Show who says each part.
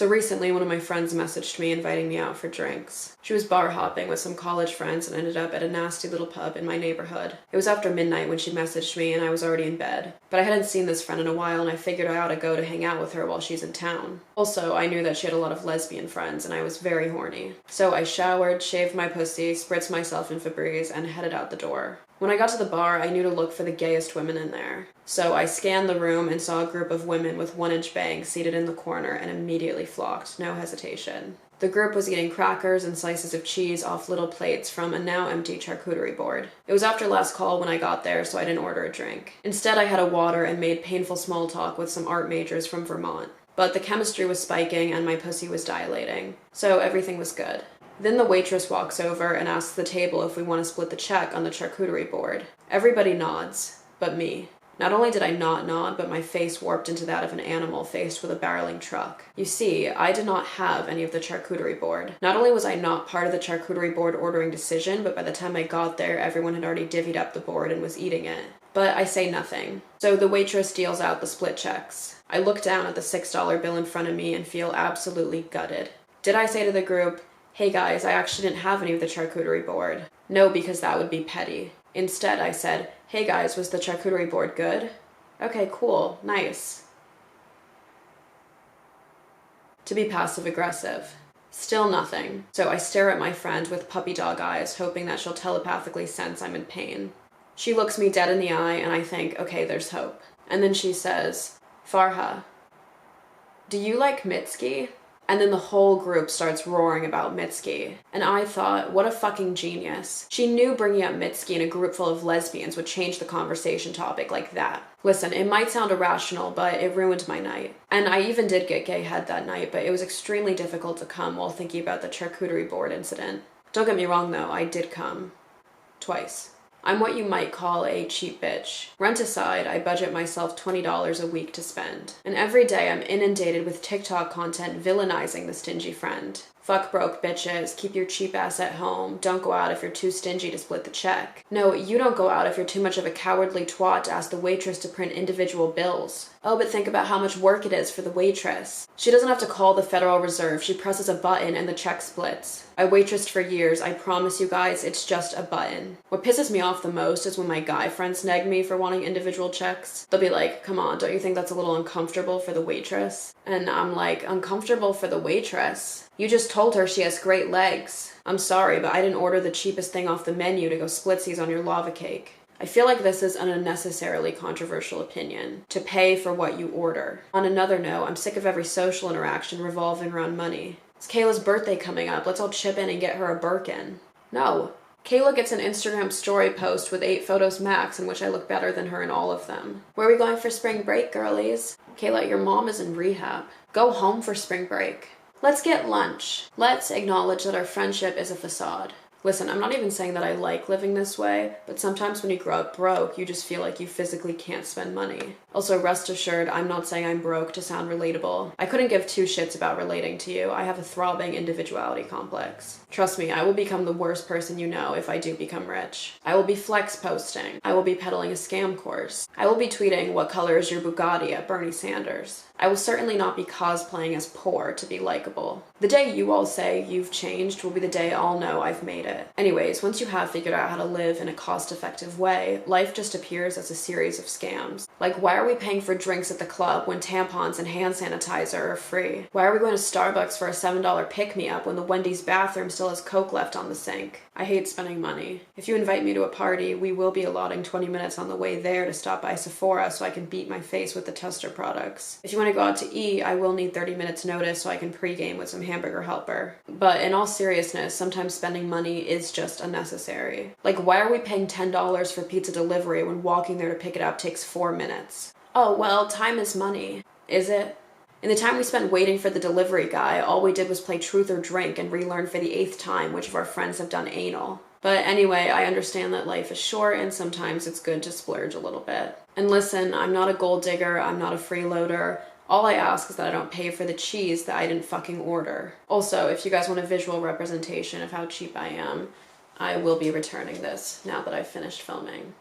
Speaker 1: So recently, one of my friends messaged me inviting me out for drinks. She was bar hopping with some college friends and ended up at a nasty little pub in my neighborhood. It was after midnight when she messaged me and I was already in bed. But I hadn't seen this friend in a while and I figured I ought to go to hang out with her while she's in town. Also, I knew that she had a lot of lesbian friends and I was very horny. So I showered, shaved my pussy, spritzed myself in Febreze, and headed out the door. When I got to the bar, I knew to look for the gayest women in there. So I scanned the room and saw a group of women with 1-inch bangs seated in the corner and immediately flocked, no hesitation. The group was eating crackers and slices of cheese off little plates from a now empty charcuterie board. It was after last call when I got there, so I didn't order a drink. Instead, I had a water and made painful small talk with some art majors from Vermont. But the chemistry was spiking and my pussy was dilating, so everything was good. Then the waitress walks over and asks the table if we want to split the check on the charcuterie board. Everybody nods, but me. Not only did I not nod, but my face warped into that of an animal faced with a barreling truck. You see, I did not have any of the charcuterie board. Not only was I not part of the charcuterie board ordering decision, but by the time I got there, everyone had already divvied up the board and was eating it. But I say nothing. So the waitress deals out the split checks. I look down at the $6 bill in front of me and feel absolutely gutted. Did I say to the group, "Hey guys, I actually didn't have any of the charcuterie board"? No, because that would be petty. Instead, I said, "Hey guys, was the charcuterie board good?" "Okay, cool, nice." To be passive-aggressive. Still nothing. So I stare at my friend with puppy dog eyes, hoping that she'll telepathically sense I'm in pain. She looks me dead in the eye, and I think, okay, there's hope. And then she says, "Farha, do you like Mitski?" And then the whole group starts roaring about Mitski. And I thought, what a fucking genius. She knew bringing up Mitski in a group full of lesbians would change the conversation topic like that. Listen, it might sound irrational, but it ruined my night. And I even did get gay head that night, but it was extremely difficult to come while thinking about the charcuterie board incident. Don't get me wrong though, I did come. Twice. I'm what you might call a cheap bitch. Rent aside, I budget myself $20 a week to spend. And every day I'm inundated with TikTok content villainizing the stingy friend. Fuck broke bitches, keep your cheap ass at home, don't go out if you're too stingy to split the check. No, you don't go out if you're too much of a cowardly twat to ask the waitress to print individual bills. Oh, but think about how much work it is for the waitress. She doesn't have to call the Federal Reserve, she presses a button and the check splits. I waitressed for years, I promise you guys, it's just a button. What pisses me off the most is when my guy friends nag me for wanting individual checks. They'll be like, "Come on, don't you think that's a little uncomfortable for the waitress?" And I'm like, uncomfortable for the waitress? You just told her she has great legs. I'm sorry, but I didn't order the cheapest thing off the menu to go splitsies on your lava cake. I feel like this is an unnecessarily controversial opinion, to pay for what you order. On another note, I'm sick of every social interaction revolving around money. It's Kayla's birthday coming up, let's all chip in and get her a Birkin. No. Kayla gets an Instagram story post with 8 photos max in which I look better than her in all of them. Where are we going for spring break, girlies? Kayla, your mom is in rehab. Go home for spring break. Let's get lunch. Let's acknowledge that our friendship is a facade. Listen, I'm not even saying that I like living this way, but sometimes when you grow up broke, you just feel like you physically can't spend money. Also, rest assured, I'm not saying I'm broke to sound relatable. I couldn't give 2 shits about relating to you. I have a throbbing individuality complex. Trust me, I will become the worst person you know if I do become rich. I will be flex posting. I will be peddling a scam course. I will be tweeting, "What color is your Bugatti?" at Bernie Sanders. I will certainly not be cosplaying as poor to be likable. The day you all say you've changed will be the day I'll know I've made it. Anyways, once you have figured out how to live in a cost-effective way, life just appears as a series of scams. Like, why are we paying for drinks at the club when tampons and hand sanitizer are free? Why are we going to Starbucks for a $7 pick-me-up when the Wendy's bathroom still has Coke left on the sink? I hate spending money. If you invite me to a party, we will be allotting 20 minutes on the way there to stop by Sephora so I can beat my face with the tester products. If you want to go out to eat, I will need 30 minutes notice so I can pregame with some hamburger helper. But in all seriousness, sometimes spending money is just unnecessary. Like, why are we paying $10 for pizza delivery when walking there to pick it up takes 4 minutes? Oh, well, time is money. Is it? In the time we spent waiting for the delivery guy, all we did was play truth or drink and relearn for the 8th time which of our friends have done anal. But anyway, I understand that life is short and sometimes it's good to splurge a little bit. And listen, I'm not a gold digger, I'm not a freeloader. All I ask is that I don't pay for the cheese that I didn't fucking order. Also, if you guys want a visual representation of how cheap I am, I will be returning this now that I've finished filming.